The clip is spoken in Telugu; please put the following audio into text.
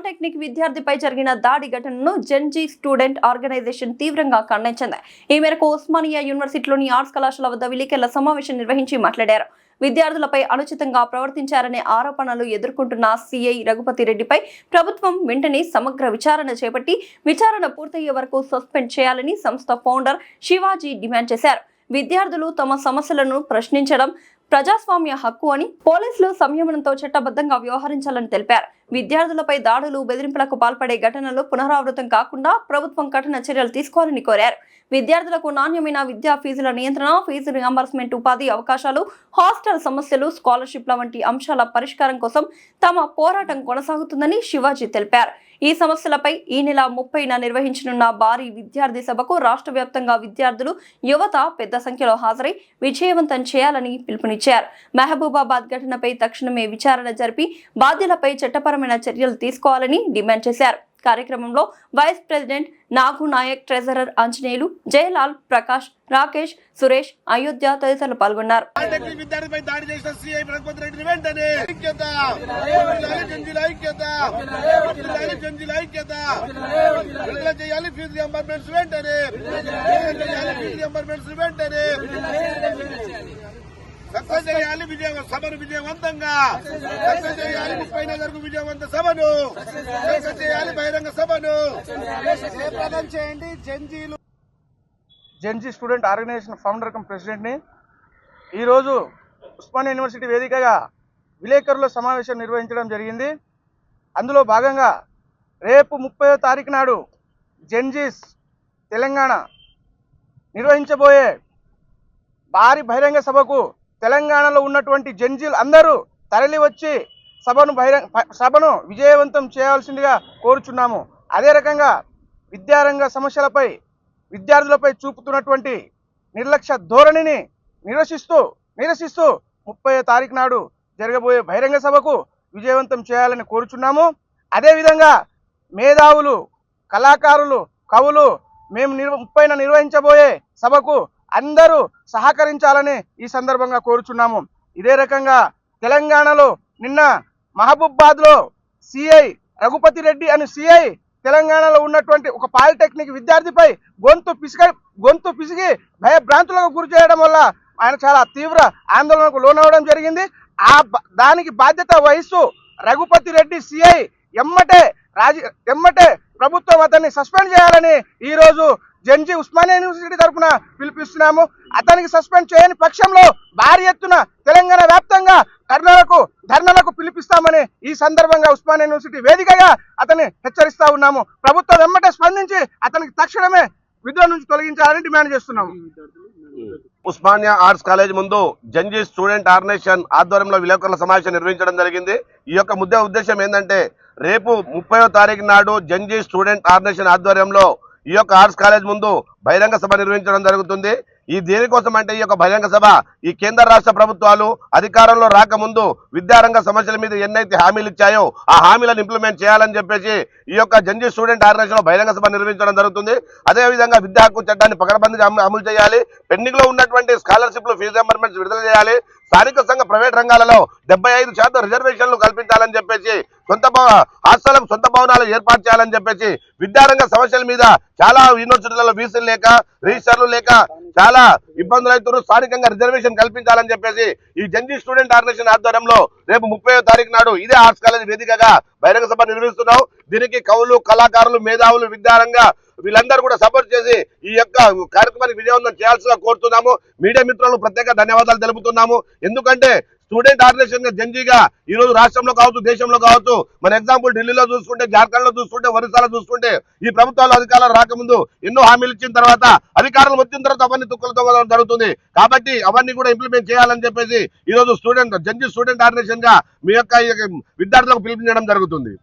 పాలిటెక్నిక్ విద్యార్థిపై జరిగిన దాడి ఘటనను జెన్జీ స్టూడెంట్ ఆర్గనైజేషన్ తీవ్రంగా ఖండించింది. ఈ మేరకు ఉస్మానియా యూనివర్సిటీలోని ఆర్ట్స్ కళాశాల వద్ద విలేకరుల సమావేశం నిర్వహించి మాట్లాడారు. విద్యార్థులపై అనుచితంగా ప్రవర్తించారనే ఆరోపణలు ఎదుర్కొంటున్న సీఐ రఘుపతి రెడ్డిపై ప్రభుత్వం వెంటనే సమగ్ర విచారణ చేపట్టి విచారణ పూర్తయ్యే వరకు సస్పెండ్ చేయాలని సంస్థ ఫౌండర్ శివాజీ డిమాండ్ చేశారు. విద్యార్థులు తమ సమస్యలను ప్రశ్నించడం ప్రజాస్వామ్య హక్కు అని, పోలీసులు సంయమనంతో చట్టబద్ధంగా వ్యవహరించాలని తెలిపారు. విద్యార్థులపై దాడులు, బెదిరింపులకు పాల్పడే ఘటనలు పునరావృతం కాకుండా ప్రభుత్వం కఠిన చర్యలు తీసుకోవాలని కోరారు. విద్యార్థులకు నాణ్యమైన విద్యా ఫీజుల నియంత్రణ, ఫీజు రియంబర్స్మెంట్, ఉపాధి అవకాశాలు, హాస్టల్ సమస్యలు, స్కాలర్షిప్ల వంటి అంశాల పరిష్కారం కోసం తమ పోరాటం కొనసాగుతుందని శివాజీ తెలిపారు. ఈ సమస్యలపై ఈ నెల 30న నిర్వహించనున్న భారీ విద్యార్థి సభకు రాష్ట్ర వ్యాప్తంగా విద్యార్థులు, యువత పెద్ద సంఖ్యలో హాజరై విజయవంతం చేయాలని పిలుపునిచ్చారు. మహబూబాబాద్ ఘటనపై తక్షణమే విచారణ జరిపి బాధ్యులపై చట్టపరమైన చర్యలు తీసుకోవాలని డిమాండ్ చేశారు. కార్యక్రమంలో వైస్ ప్రెసిడెంట్ నాగు నాయక్, ట్రెజరర్ ఆంజనేయులు, జయలాల్, ప్రకాష్, రాకేష్, సురేష్, అయోధ్య తదితరులు పాల్గొన్నారు. సక్సెస్ చేయాలి సభను విజయవంతంగా, సక్సెస్ చేయాలి 30న జరుగు విజయవంత సభను, సక్సెస్ చేయాలి బహిరంగ సభను జయప్రదం చేయండి. Gen Z student organisation founder cum president ని ఈరోజు ఉస్మానియా యూనివర్సిటీ వేదికగా విలేకరుల సమావేశం నిర్వహించడం జరిగింది. అందులో భాగంగా రేపు 30వ తారీఖు నాడు జెన్జీస్ తెలంగాణ నిర్వహించబోయే భారీ బహిరంగ సభకు తెలంగాణలో ఉన్నటువంటి జెన్జీలు అందరూ తరలి వచ్చి సభను విజయవంతం చేయాల్సిందిగా కోరుచున్నాము. అదే రకంగా విద్యారంగ సమస్యలపై విద్యార్థులపై చూపుతున్నటువంటి నిర్లక్ష్య ధోరణిని నిరసిస్తూ 30వ తారీఖు నాడు జరగబోయే బహిరంగ సభకు విజయవంతం చేయాలని కోరుచున్నాము. అదేవిధంగా మేధావులు, కళాకారులు, కవులు మేము 30న నిర్వహించబోయే సభకు అందరూ సహకరించాలని ఈ సందర్భంగా కోరుచున్నాము. ఇదే రకంగా తెలంగాణలో నిన్న మహబూబాబాద్ లో సిఐ రఘుపతి రెడ్డి అని సిఐ తెలంగాణలో ఉన్నటువంటి ఒక పాలిటెక్నిక్ విద్యార్థిపై గొంతు పిసిగి భయభ్రాంతులకు గురి చేయడం వల్ల ఆయన చాలా తీవ్ర ఆందోళనకు లోనవడం జరిగింది. దానికి బాధ్యత వహిస్తూ రఘుపతి రెడ్డి సిఐ ఎమ్మటే ప్రభుత్వం అతన్ని సస్పెండ్ చేయాలని ఈ రోజు జెన్జీ ఉస్మానియా యూనివర్సిటీ తరఫున పిలిపిస్తున్నాము. అతనికి సస్పెండ్ చేయని పక్షంలో భారీ ఎత్తున తెలంగాణ వ్యాప్తంగా ధర్నాలకు పిలిపిస్తామని ఈ సందర్భంగా ఉస్మానియా యూనివర్సిటీ వేదికగా అతన్ని హెచ్చరిస్తా ఉన్నాము. ప్రభుత్వం వెంబటే స్పందించి అతనికి తక్షణమే విధుల నుంచి తొలగించాలని డిమాండ్ చేస్తున్నాము. ఉస్మానియా ఆర్ట్స్ కాలేజ్ ముందు జెన్జీ స్టూడెంట్ ఆర్గనైజేషన్ ఆధ్వర్యంలో విలేకరుల సమావేశం నిర్వహించడం జరిగింది. ఈ యొక్క ఉద్దేశం ఏంటంటే రేపు 30వ తారీఖు నాడు జెన్జీ స్టూడెంట్ ఆర్గనైజేషన్ ఆధ్వర్యంలో ఈ యొక్క ఆర్ట్స్ కాలేజ్ ముందు బహిరంగ సభ నిర్వహించడం జరుగుతుంది. ఈ దేనికోసం అంటే ఈ యొక్క బహిరంగ సభ ఈ కేంద్ర రాష్ట్ర ప్రభుత్వాలు అధికారంలో రాకముందు విద్యారంగ సమస్యల మీద ఎన్నైతే హామీలు ఇచ్చాయో ఆ హామీలను ఇంప్లిమెంట్ చేయాలని చెప్పేసి ఈ యొక్క జెన్జీ స్టూడెంట్ ఆర్గనైజేషన్ బహిరంగ సభ నిర్వహించడం జరుగుతుంది. అదేవిధంగా విద్యా హక్కు చట్టాన్ని పకడ్బందీగా అమలు చేయాలి. పెండింగ్ లో ఉన్నటువంటి స్కాలర్షిప్లు, ఫీజు రియంబర్స్మెంట్స్ విడుదల చేయాలి. స్థానిక సంఘ ప్రైవేట్ రంగాలలో 75% రిజర్వేషన్లు కల్పించాలని చెప్పేసి, హాస్టళ్లకు సొంత భవనాలు ఏర్పాటు చేయాలని చెప్పేసి, విద్యారంగ సమస్యల మీద చాలా యూనివర్సిటీలలో వీసీలు లేక, రిజిస్టర్లు లేక చాలా ఇబ్బందులు అవుతున్నారు. స్థానికంగా రిజర్వేషన్ కల్పించాలని చెప్పేసి ఈ జెన్జీ స్టూడెంట్ ఆర్గనైజేషన్ ఆధ్వర్యంలో రేపు 30వ తారీఖు నాడు ఇదే ఆర్ట్స్ కాలేజ్ వేదికగా బహిరంగ సభ నిర్వహిస్తున్నాం. దీనికి కవులు, కళాకారులు, మేధావులు, విద్యారంగ వీళ్ళందరూ కూడా సపోర్ట్ చేసి ఈ యొక్క కార్యక్రమానికి విజయవంతం చేయాల్సిగా కోరుతున్నాము. మీడియా మిత్రులకు ప్రత్యేక ధన్యవాదాలు తెలుపుతున్నాము. ఎందుకంటే స్టూడెంట్ ఆర్గనైజేషన్ జెన్జీగా ఈ రోజు రాష్ట్రంలో కావచ్చు, దేశంలో కావచ్చు, మన ఎగ్జాంపుల్ ఢిల్లీలో చూసుకుంటే, జార్ఖండ్ లో చూసుకుంటే, ఒరిస్సాలో చూసుకుంటే ఈ ప్రభుత్వాలు అధికారులు రాకముందు ఎన్నో హామీలు ఇచ్చిన తర్వాత అధికారులు వచ్చిన తర్వాత అవన్నీ తుక్కలు జరుగుతుంది. కాబట్టి అవన్నీ కూడా ఇంప్లిమెంట్ చేయాలని చెప్పేసి ఈ రోజు జెన్జీ స్టూడెంట్ ఆర్గనైజేషన్ గా మీ యొక్క విద్యార్థులకు పిలుపునివ్వడం జరుగుతుంది.